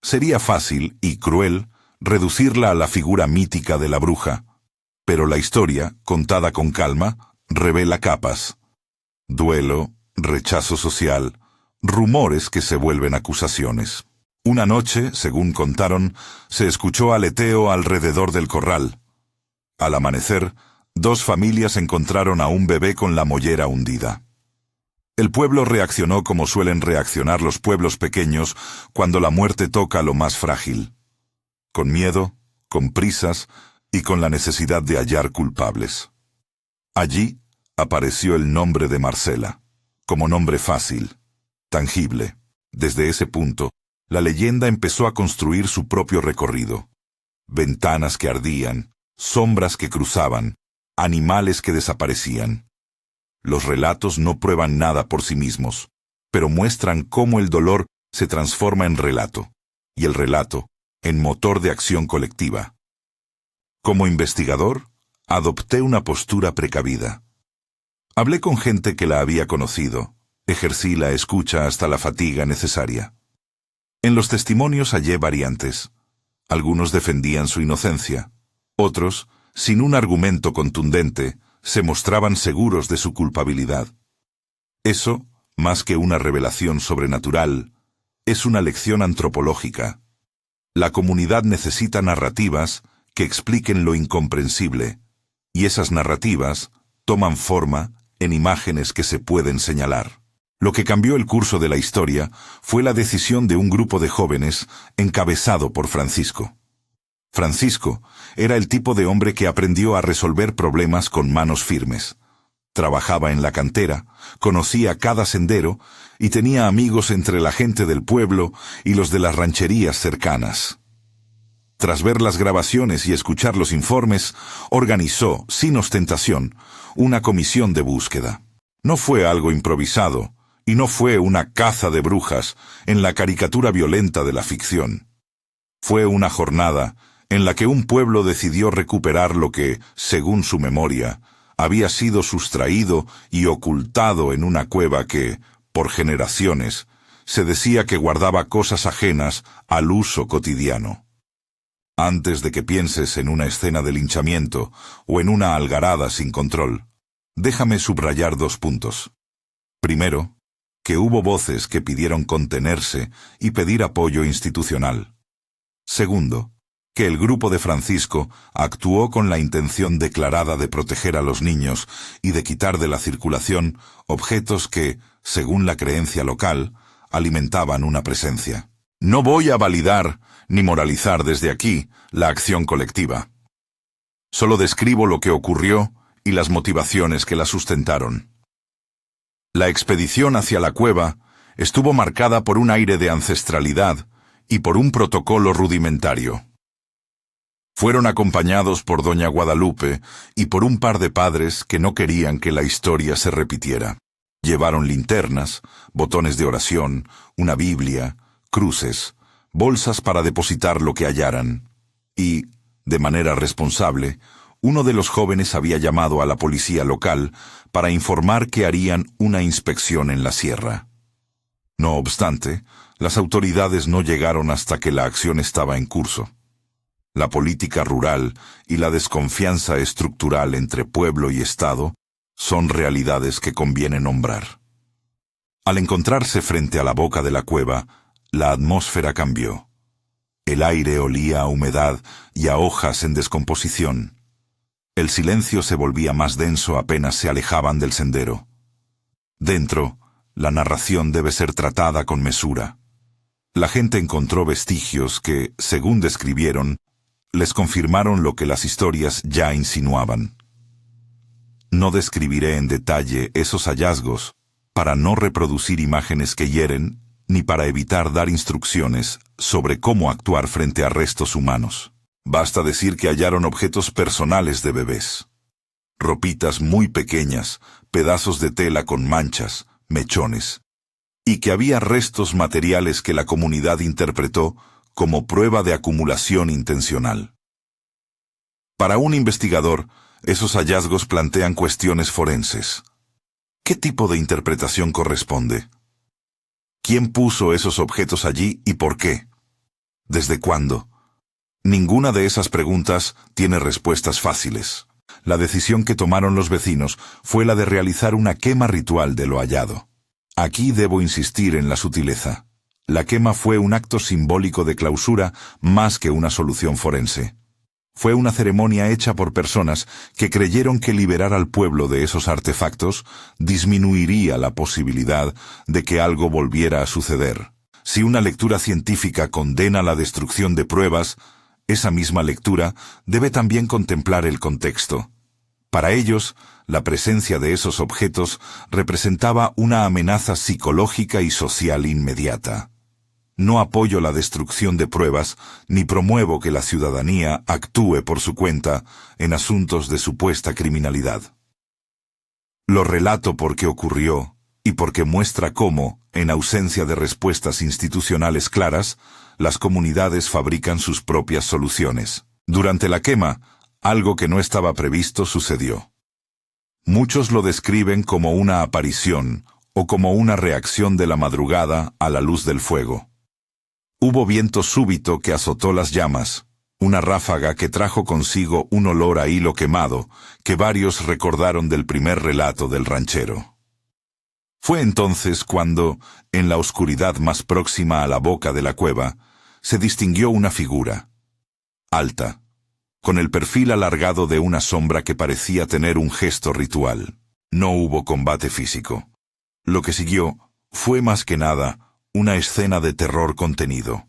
Sería fácil y cruel reducirla a la figura mítica de la bruja, pero la historia, contada con calma, revela capas. Duelo, rechazo social, rumores que se vuelven acusaciones. Una noche, según contaron, se escuchó aleteo alrededor del corral. Al amanecer, 2 familias encontraron a un bebé con la mollera hundida. El pueblo reaccionó como suelen reaccionar los pueblos pequeños cuando la muerte toca lo más frágil. Con miedo, con prisas y con la necesidad de hallar culpables. Allí apareció el nombre de Marcela, como nombre fácil, tangible. Desde ese punto, la leyenda empezó a construir su propio recorrido. Ventanas que ardían, sombras que cruzaban, animales que desaparecían. Los relatos no prueban nada por sí mismos, pero muestran cómo el dolor se transforma en relato, y el relato en motor de acción colectiva. Como investigador, adopté una postura precavida. Hablé con gente que la había conocido, ejercí la escucha hasta la fatiga necesaria. En los testimonios hallé variantes. Algunos defendían su inocencia. Otros, sin un argumento contundente, se mostraban seguros de su culpabilidad. Eso, más que una revelación sobrenatural, es una lección antropológica. La comunidad necesita narrativas que expliquen lo incomprensible, y esas narrativas toman forma en imágenes que se pueden señalar. Lo que cambió el curso de la historia fue la decisión de un grupo de jóvenes encabezado por Francisco. Francisco era el tipo de hombre que aprendió a resolver problemas con manos firmes. Trabajaba en la cantera, conocía cada sendero y tenía amigos entre la gente del pueblo y los de las rancherías cercanas. Tras ver las grabaciones y escuchar los informes, organizó, sin ostentación, una comisión de búsqueda. No fue algo improvisado, y no fue una caza de brujas en la caricatura violenta de la ficción. Fue una jornada en la que un pueblo decidió recuperar lo que, según su memoria, había sido sustraído y ocultado en una cueva que, por generaciones, se decía que guardaba cosas ajenas al uso cotidiano. Antes de que pienses en una escena de linchamiento o en una algarada sin control, déjame subrayar 2 puntos. Primero, que hubo voces que pidieron contenerse y pedir apoyo institucional. Segundo, que el grupo de Francisco actuó con la intención declarada de proteger a los niños y de quitar de la circulación objetos que, según la creencia local, alimentaban una presencia. No voy a validar ni moralizar desde aquí la acción colectiva. Solo describo lo que ocurrió y las motivaciones que la sustentaron. La expedición hacia la cueva estuvo marcada por un aire de ancestralidad y por un protocolo rudimentario. Fueron acompañados por doña Guadalupe y por un par de padres que no querían que la historia se repitiera. Llevaron linternas, botones de oración, una Biblia, cruces, bolsas para depositar lo que hallaran. Y, de manera responsable, uno de los jóvenes había llamado a la policía local para informar que harían una inspección en la sierra. No obstante, las autoridades no llegaron hasta que la acción estaba en curso. La política rural y la desconfianza estructural entre pueblo y Estado son realidades que conviene nombrar. Al encontrarse frente a la boca de la cueva, la atmósfera cambió. El aire olía a humedad y a hojas en descomposición. El silencio se volvía más denso apenas se alejaban del sendero. Dentro, la narración debe ser tratada con mesura. La gente encontró vestigios que, según describieron, les confirmaron lo que las historias ya insinuaban. No describiré en detalle esos hallazgos para no reproducir imágenes que hieren ni para evitar dar instrucciones sobre cómo actuar frente a restos humanos. Basta decir que hallaron objetos personales de bebés. Ropitas muy pequeñas, pedazos de tela con manchas, mechones, y que había restos materiales que la comunidad interpretó como prueba de acumulación intencional. Para un investigador, esos hallazgos plantean cuestiones forenses. ¿Qué tipo de interpretación corresponde? ¿Quién puso esos objetos allí y por qué? ¿Desde cuándo? Ninguna de esas preguntas tiene respuestas fáciles. La decisión que tomaron los vecinos fue la de realizar una quema ritual de lo hallado. Aquí debo insistir en la sutileza. La quema fue un acto simbólico de clausura más que una solución forense. Fue una ceremonia hecha por personas que creyeron que liberar al pueblo de esos artefactos disminuiría la posibilidad de que algo volviera a suceder. Si una lectura científica condena la destrucción de pruebas, esa misma lectura debe también contemplar el contexto. Para ellos, la presencia de esos objetos representaba una amenaza psicológica y social inmediata. No apoyo la destrucción de pruebas, ni promuevo que la ciudadanía actúe por su cuenta en asuntos de supuesta criminalidad. Lo relato porque ocurrió y porque muestra cómo, en ausencia de respuestas institucionales claras, las comunidades fabrican sus propias soluciones. Durante la quema, algo que no estaba previsto sucedió. Muchos lo describen como una aparición o como una reacción de la madrugada a la luz del fuego. Hubo viento súbito que azotó las llamas, una ráfaga que trajo consigo un olor a hilo quemado que varios recordaron del primer relato del ranchero. Fue entonces cuando, en la oscuridad más próxima a la boca de la cueva, se distinguió una figura, alta, con el perfil alargado de una sombra que parecía tener un gesto ritual. No hubo combate físico. Lo que siguió fue más que nada una escena de terror contenido.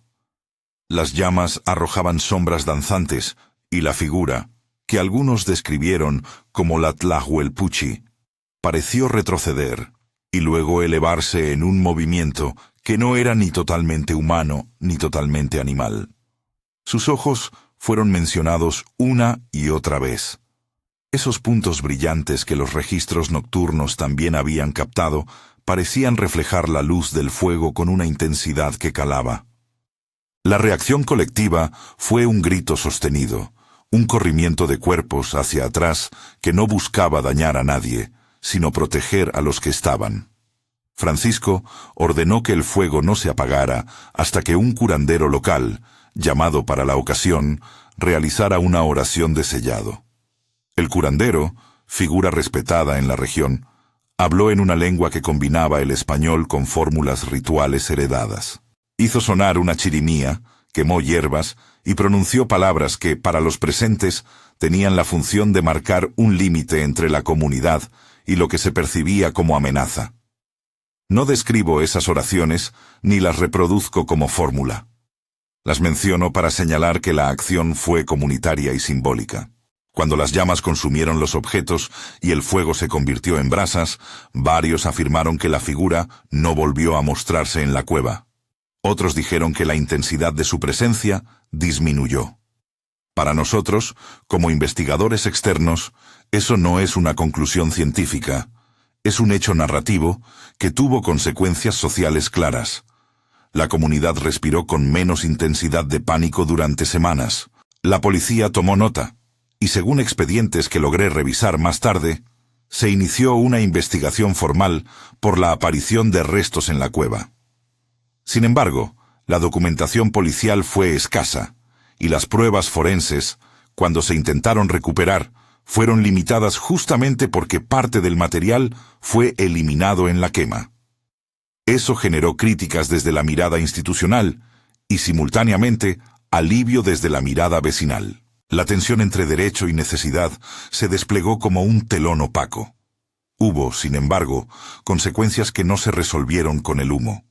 Las llamas arrojaban sombras danzantes y la figura, que algunos describieron como la Tlahuelpuchi, pareció retroceder y luego elevarse en un movimiento que no era ni totalmente humano ni totalmente animal. Sus ojos fueron mencionados una y otra vez. Esos puntos brillantes que los registros nocturnos también habían captado parecían reflejar la luz del fuego con una intensidad que calaba. La reacción colectiva fue un grito sostenido, un corrimiento de cuerpos hacia atrás que no buscaba dañar a nadie, sino proteger a los que estaban. Francisco ordenó que el fuego no se apagara hasta que un curandero local, llamado para la ocasión, realizara una oración de sellado. El curandero, figura respetada en la región, habló en una lengua que combinaba el español con fórmulas rituales heredadas. Hizo sonar una chirimía, quemó hierbas y pronunció palabras que, para los presentes, tenían la función de marcar un límite entre la comunidad y lo que se percibía como amenaza. No describo esas oraciones ni las reproduzco como fórmula. Las menciono para señalar que la acción fue comunitaria y simbólica. Cuando las llamas consumieron los objetos y el fuego se convirtió en brasas, varios afirmaron que la figura no volvió a mostrarse en la cueva. Otros dijeron que la intensidad de su presencia disminuyó. Para nosotros, como investigadores externos, eso no es una conclusión científica. Es un hecho narrativo que tuvo consecuencias sociales claras. La comunidad respiró con menos intensidad de pánico durante semanas. La policía tomó nota, y según expedientes que logré revisar más tarde, se inició una investigación formal por la aparición de restos en la cueva. Sin embargo, la documentación policial fue escasa, y las pruebas forenses, cuando se intentaron recuperar, fueron limitadas justamente porque parte del material fue eliminado en la quema. Eso generó críticas desde la mirada institucional y, simultáneamente, alivio desde la mirada vecinal. La tensión entre derecho y necesidad se desplegó como un telón opaco. Hubo, sin embargo, consecuencias que no se resolvieron con el humo.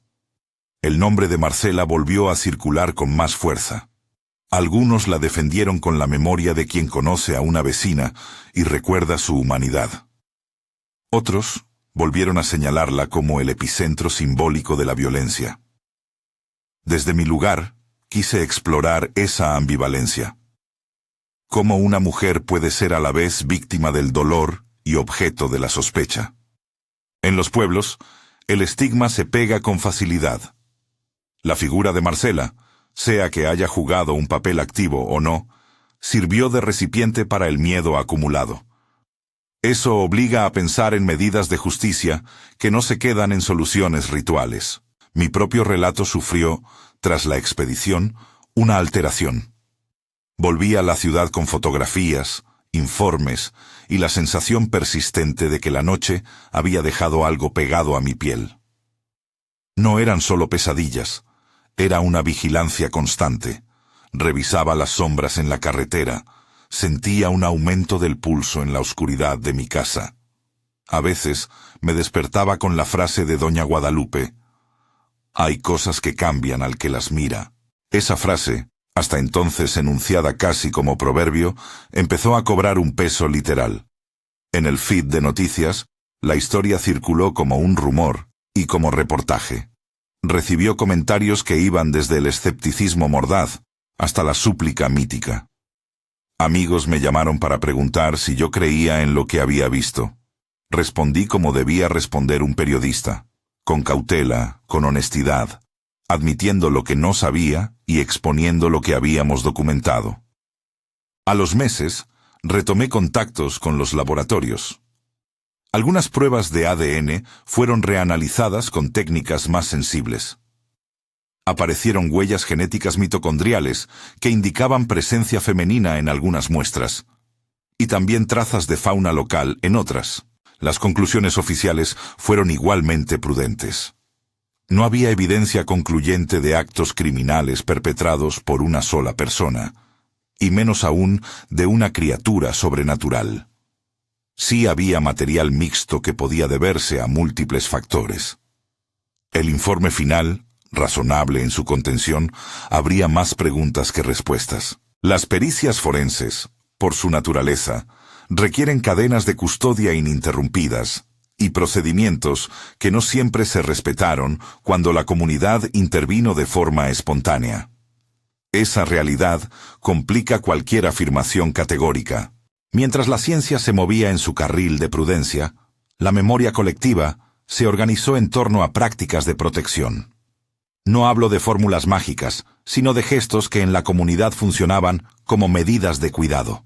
El nombre de Marcela volvió a circular con más fuerza. Algunos la defendieron con la memoria de quien conoce a una vecina y recuerda su humanidad. Otros volvieron a señalarla como el epicentro simbólico de la violencia. Desde mi lugar, quise explorar esa ambivalencia. ¿Cómo una mujer puede ser a la vez víctima del dolor y objeto de la sospecha? En los pueblos, el estigma se pega con facilidad. La figura de Marcela, sea que haya jugado un papel activo o no, sirvió de recipiente para el miedo acumulado. Eso obliga a pensar en medidas de justicia que no se quedan en soluciones rituales. Mi propio relato sufrió, tras la expedición, una alteración. Volví a la ciudad con fotografías, informes y la sensación persistente de que la noche había dejado algo pegado a mi piel. No eran solo pesadillas, era una vigilancia constante. Revisaba las sombras en la carretera, sentía un aumento del pulso en la oscuridad de mi casa. A veces me despertaba con la frase de Doña Guadalupe: «Hay cosas que cambian al que las mira». Esa frase, hasta entonces enunciada casi como proverbio, empezó a cobrar un peso literal. En el feed de noticias, la historia circuló como un rumor y como reportaje. Recibió comentarios que iban desde el escepticismo mordaz hasta la súplica mítica. Amigos me llamaron para preguntar si yo creía en lo que había visto. Respondí como debía responder un periodista, con cautela, con honestidad, admitiendo lo que no sabía y exponiendo lo que habíamos documentado. A los meses, retomé contactos con los laboratorios. Algunas pruebas de ADN fueron reanalizadas con técnicas más sensibles. Aparecieron huellas genéticas mitocondriales que indicaban presencia femenina en algunas muestras, y también trazas de fauna local en otras. Las conclusiones oficiales fueron igualmente prudentes. No había evidencia concluyente de actos criminales perpetrados por una sola persona, y menos aún de una criatura sobrenatural. Sí había material mixto que podía deberse a múltiples factores. El informe final, razonable en su contención, habría más preguntas que respuestas. Las pericias forenses, por su naturaleza, requieren cadenas de custodia ininterrumpidas y procedimientos que no siempre se respetaron cuando la comunidad intervino de forma espontánea. Esa realidad complica cualquier afirmación categórica. Mientras la ciencia se movía en su carril de prudencia, la memoria colectiva se organizó en torno a prácticas de protección. No hablo de fórmulas mágicas, sino de gestos que en la comunidad funcionaban como medidas de cuidado.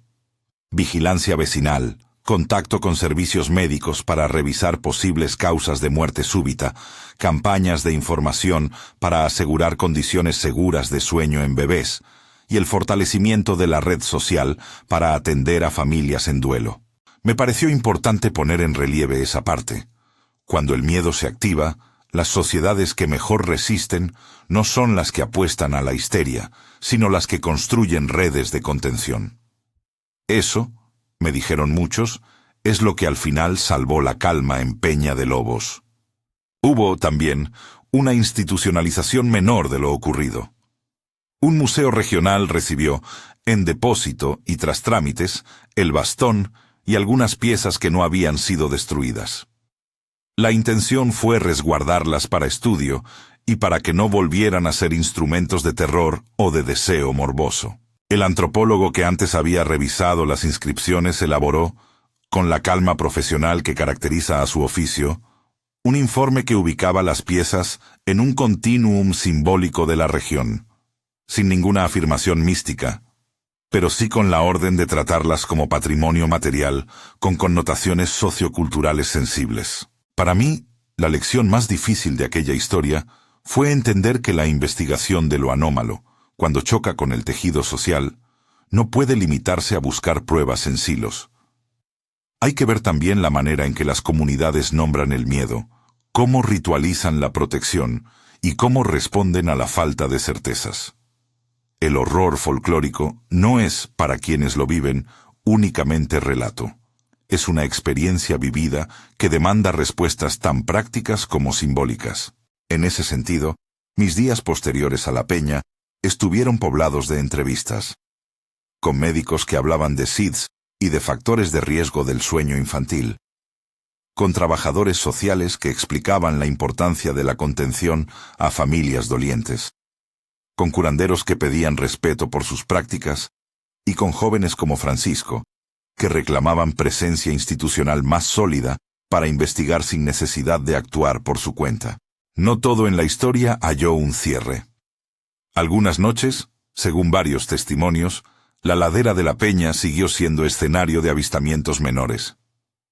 Vigilancia vecinal, contacto con servicios médicos para revisar posibles causas de muerte súbita, campañas de información para asegurar condiciones seguras de sueño en bebés, y el fortalecimiento de la red social para atender a familias en duelo. Me pareció importante poner en relieve esa parte. Cuando el miedo se activa, las sociedades que mejor resisten no son las que apuestan a la histeria, sino las que construyen redes de contención. Eso, me dijeron muchos, es lo que al final salvó la calma en Peña de Lobos. Hubo, también, una institucionalización menor de lo ocurrido. Un museo regional recibió, en depósito y tras trámites, el bastón y algunas piezas que no habían sido destruidas. La intención fue resguardarlas para estudio y para que no volvieran a ser instrumentos de terror o de deseo morboso. El antropólogo que antes había revisado las inscripciones elaboró, con la calma profesional que caracteriza a su oficio, un informe que ubicaba las piezas en un continuum simbólico de la región, sin ninguna afirmación mística, pero sí con la orden de tratarlas como patrimonio material con connotaciones socioculturales sensibles. Para mí, la lección más difícil de aquella historia fue entender que la investigación de lo anómalo, cuando choca con el tejido social, no puede limitarse a buscar pruebas en silos. Hay que ver también la manera en que las comunidades nombran el miedo, cómo ritualizan la protección y cómo responden a la falta de certezas. El horror folclórico no es, para quienes lo viven, únicamente relato. Es una experiencia vivida que demanda respuestas tan prácticas como simbólicas. En ese sentido, mis días posteriores a la peña estuvieron poblados de entrevistas, con médicos que hablaban de SIDS y de factores de riesgo del sueño infantil, con trabajadores sociales que explicaban la importancia de la contención a familias dolientes, con curanderos que pedían respeto por sus prácticas y con jóvenes como Francisco, que reclamaban presencia institucional más sólida para investigar sin necesidad de actuar por su cuenta. No todo en la historia halló un cierre. Algunas noches, según varios testimonios, la ladera de la peña siguió siendo escenario de avistamientos menores.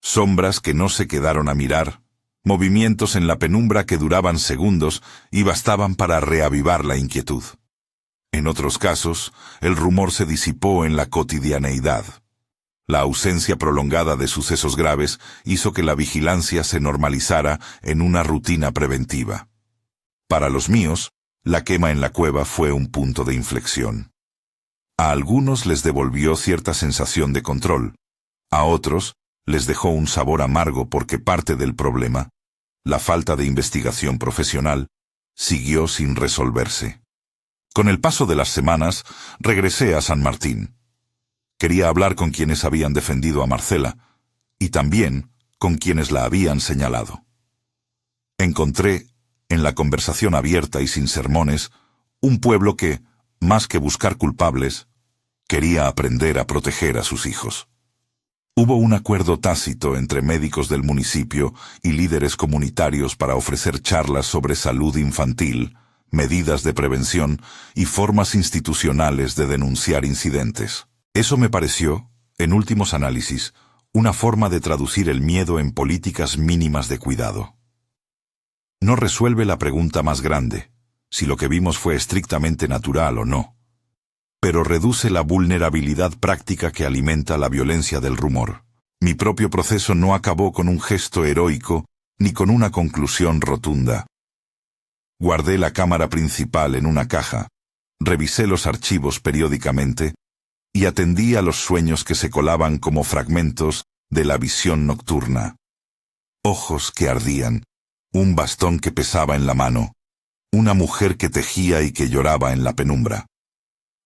Sombras que no se quedaron a mirar, movimientos en la penumbra que duraban segundos y bastaban para reavivar la inquietud. En otros casos, el rumor se disipó en la cotidianeidad. La ausencia prolongada de sucesos graves hizo que la vigilancia se normalizara en una rutina preventiva. Para los míos, la quema en la cueva fue un punto de inflexión. A algunos les devolvió cierta sensación de control, a otros les dejó un sabor amargo porque parte del problema, la falta de investigación profesional, siguió sin resolverse. Con el paso de las semanas, regresé a San Martín. Quería hablar con quienes habían defendido a Marcela, y también con quienes la habían señalado. Encontré, en la conversación abierta y sin sermones, un pueblo que, más que buscar culpables, quería aprender a proteger a sus hijos. Hubo un acuerdo tácito entre médicos del municipio y líderes comunitarios para ofrecer charlas sobre salud infantil, medidas de prevención y formas institucionales de denunciar incidentes. Eso me pareció, en últimos análisis, una forma de traducir el miedo en políticas mínimas de cuidado. No resuelve la pregunta más grande, si lo que vimos fue estrictamente natural o no, pero reduce la vulnerabilidad práctica que alimenta la violencia del rumor. Mi propio proceso no acabó con un gesto heroico ni con una conclusión rotunda. Guardé la cámara principal en una caja, revisé los archivos periódicamente y atendí a los sueños que se colaban como fragmentos de la visión nocturna. Ojos que ardían, un bastón que pesaba en la mano, una mujer que tejía y que lloraba en la penumbra.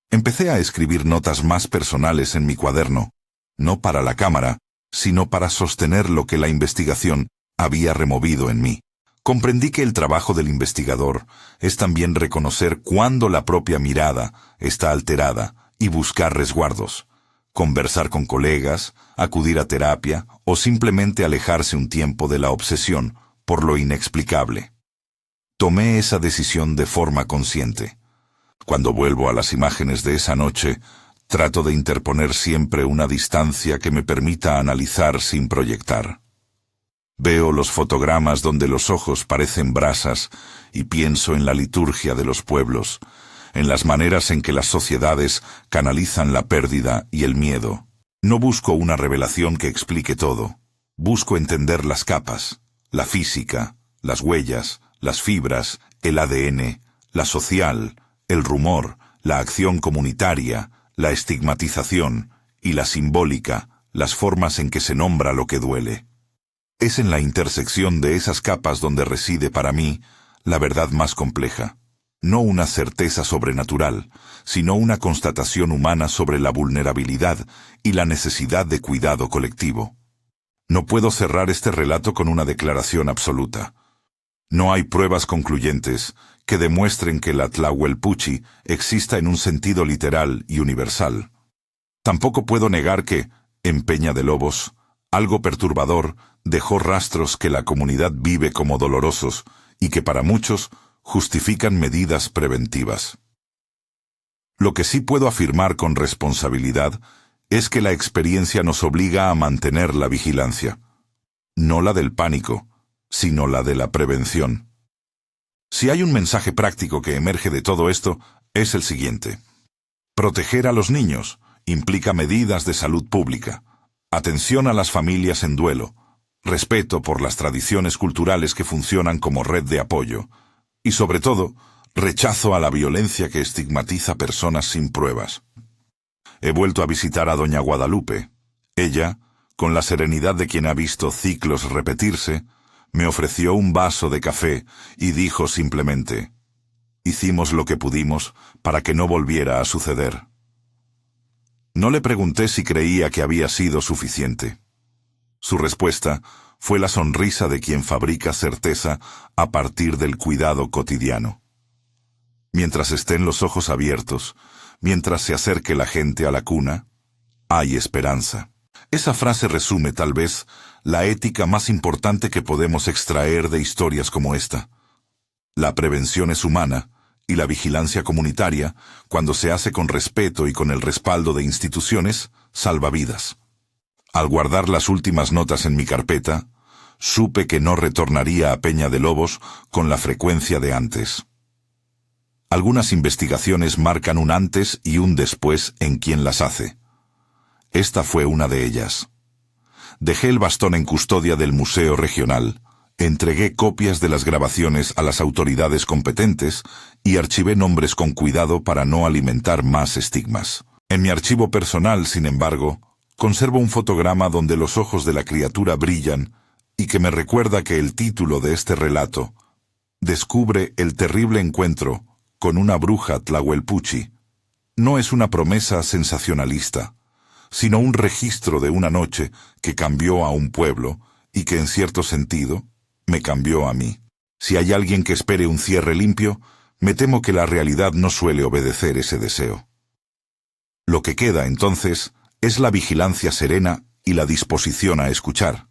Empecé a escribir notas más personales en mi cuaderno, no para la cámara, sino para sostener lo que la investigación había removido en mí. Comprendí que el trabajo del investigador es también reconocer cuándo la propia mirada está alterada y buscar resguardos, conversar con colegas, acudir a terapia o simplemente alejarse un tiempo de la obsesión por lo inexplicable. Tomé esa decisión de forma consciente. Cuando vuelvo a las imágenes de esa noche, trato de interponer siempre una distancia que me permita analizar sin proyectar. Veo los fotogramas donde los ojos parecen brasas y pienso en la liturgia de los pueblos, en las maneras en que las sociedades canalizan la pérdida y el miedo. No busco una revelación que explique todo. Busco entender las capas, la física, las huellas, las fibras, el ADN, la social, el rumor, la acción comunitaria, la estigmatización y la simbólica, las formas en que se nombra lo que duele. Es en la intersección de esas capas donde reside para mí la verdad más compleja. No una certeza sobrenatural, sino una constatación humana sobre la vulnerabilidad y la necesidad de cuidado colectivo. No puedo cerrar este relato con una declaración absoluta. No hay pruebas concluyentes que demuestren que la Tlahuelpuchi exista en un sentido literal y universal. Tampoco puedo negar que, en Peña de Lobos, algo perturbador dejó rastros que la comunidad vive como dolorosos y que para muchos justifican medidas preventivas. Lo que sí puedo afirmar con responsabilidad es que la experiencia nos obliga a mantener la vigilancia. No la del pánico, sino la de la prevención. Si hay un mensaje práctico que emerge de todo esto, es el siguiente. Proteger a los niños implica medidas de salud pública, atención a las familias en duelo, respeto por las tradiciones culturales que funcionan como red de apoyo, y sobre todo, rechazo a la violencia que estigmatiza personas sin pruebas. He vuelto a visitar a doña Guadalupe. Ella, con la serenidad de quien ha visto ciclos repetirse, me ofreció un vaso de café y dijo simplemente: «Hicimos lo que pudimos para que no volviera a suceder». No le pregunté si creía que había sido suficiente. Su respuesta fue la sonrisa de quien fabrica certeza a partir del cuidado cotidiano. Mientras estén los ojos abiertos, mientras se acerque la gente a la cuna, hay esperanza. Esa frase resume, tal vez, la ética más importante que podemos extraer de historias como esta. La prevención es humana, y la vigilancia comunitaria, cuando se hace con respeto y con el respaldo de instituciones, salva vidas. Al guardar las últimas notas en mi carpeta, supe que no retornaría a Peña de Lobos con la frecuencia de antes. Algunas investigaciones marcan un antes y un después en quien las hace. Esta fue una de ellas. Dejé el bastón en custodia del Museo Regional, entregué copias de las grabaciones a las autoridades competentes y archivé nombres con cuidado para no alimentar más estigmas. En mi archivo personal, sin embargo, conservo un fotograma donde los ojos de la criatura brillan y que me recuerda que el título de este relato descubre el terrible encuentro con una bruja Tlahuelpuchi. No es una promesa sensacionalista, sino un registro de una noche que cambió a un pueblo y que en cierto sentido me cambió a mí. Si hay alguien que espere un cierre limpio, me temo que la realidad no suele obedecer ese deseo. Lo que queda, entonces, es la vigilancia serena y la disposición a escuchar.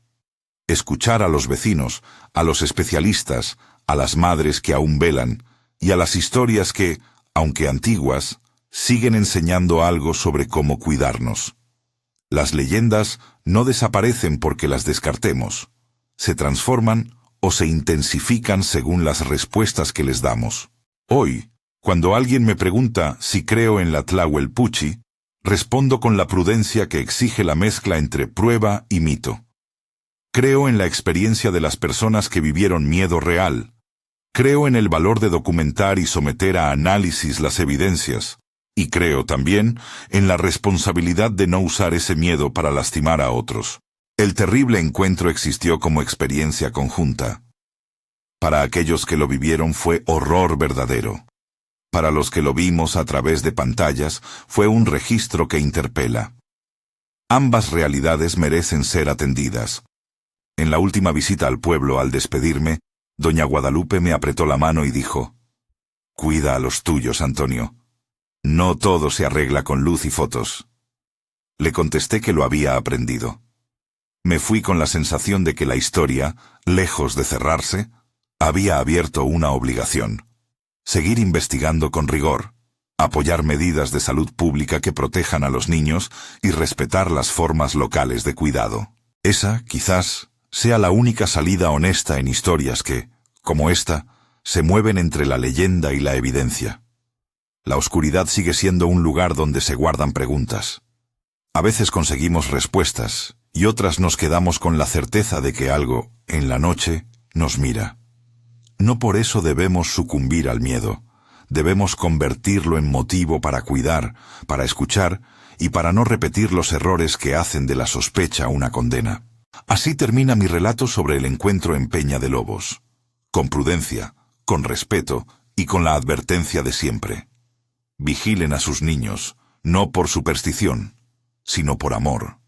Escuchar a los vecinos, a los especialistas, a las madres que aún velan, y a las historias que, aunque antiguas, siguen enseñando algo sobre cómo cuidarnos. Las leyendas no desaparecen porque las descartemos. Se transforman o se intensifican según las respuestas que les damos. Hoy, cuando alguien me pregunta si creo en la Tlahuelpuchi, respondo con la prudencia que exige la mezcla entre prueba y mito. Creo en la experiencia de las personas que vivieron miedo real. Creo en el valor de documentar y someter a análisis las evidencias. Y creo también en la responsabilidad de no usar ese miedo para lastimar a otros. El terrible encuentro existió como experiencia conjunta. Para aquellos que lo vivieron fue horror verdadero. Para los que lo vimos a través de pantallas, fue un registro que interpela. Ambas realidades merecen ser atendidas. En la última visita al pueblo, al despedirme, doña Guadalupe me apretó la mano y dijo: «Cuida a los tuyos, Antonio. No todo se arregla con luz y fotos». Le contesté que lo había aprendido. Me fui con la sensación de que la historia, lejos de cerrarse, había abierto una obligación. Seguir investigando con rigor, apoyar medidas de salud pública que protejan a los niños y respetar las formas locales de cuidado. Esa, quizás, sea la única salida honesta en historias que, como esta, se mueven entre la leyenda y la evidencia. La oscuridad sigue siendo un lugar donde se guardan preguntas. A veces conseguimos respuestas y otras nos quedamos con la certeza de que algo, en la noche, nos mira. No por eso debemos sucumbir al miedo. Debemos convertirlo en motivo para cuidar, para escuchar y para no repetir los errores que hacen de la sospecha una condena. Así termina mi relato sobre el encuentro en Peña de Lobos. Con prudencia, con respeto y con la advertencia de siempre. Vigilen a sus niños, no por superstición, sino por amor.